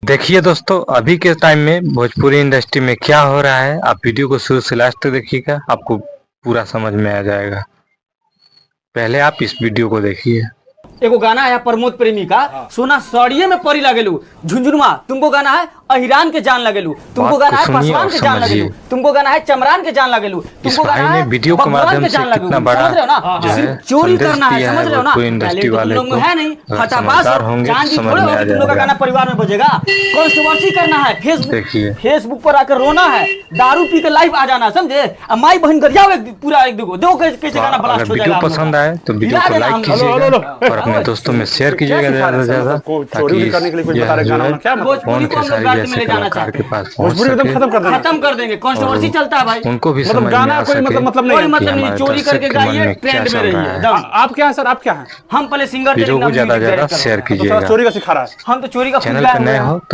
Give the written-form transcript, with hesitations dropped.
देखिए दोस्तों, अभी के टाइम में भोजपुरी इंडस्ट्री में क्या हो रहा है, आप वीडियो को शुरू से लास्ट तक देखिएगा, आपको पूरा समझ में आ जाएगा। पहले आप इस वीडियो को देखिए। एगो गाना है प्रमोद प्रेमी का, सोना सड़िए में परी लगेलू, झुंझुनुआ तुमको गाना है अहिरान के जान लगेलू, तुमको गाना है पासवान के जान लगेलू, तुमको गाना है चमरान के जान लगेलू, तुमको गाना है वीडियो के माध्यम से कितना बड़ा समझ रहे हो ना, जो है चोरी करना है, समझ रहे हो ना। कोई इंडस्ट्री वाले तुम लोग को है नहीं फटाफट समझदार होंगे, चांदी समझ थोड़े में हो आ कि तुम लोग का जाएगा। गाना परिवार में बजेगा। कंट्रोवर्सी करना है, फेसबुक पर आकर रोना है, दारू पी के लाइव आ जाना, समझे। माई बहन कर जाओ पूरा एक दो दो कैसे गाना ब्लास्ट हो जाएगा। वीडियो पसंद आए तो वीडियो को लाइक कीजिएगा और अपने दोस्तों में शेयर कीजिएगा ज्यादा से ज्यादा, ताकि फोन के सारी जैसे कलाकार के पास पहुंच सके, खत्म कर देंगे। कंट्रोवर्सी चलता है भाई, उनको भी समझ में आ सके। कोई मतलब नहीं, चोरी करके गाइए, ट्रेंड में रहिए। आप क्या है सर, आप क्या है? हम पहले सिंगर वीडियो को ज्यादा से ज्यादा शेयर कीजिएगा। चोरी का सिखा रहा है। हम तो चोरी का चैनल पे नए हो तो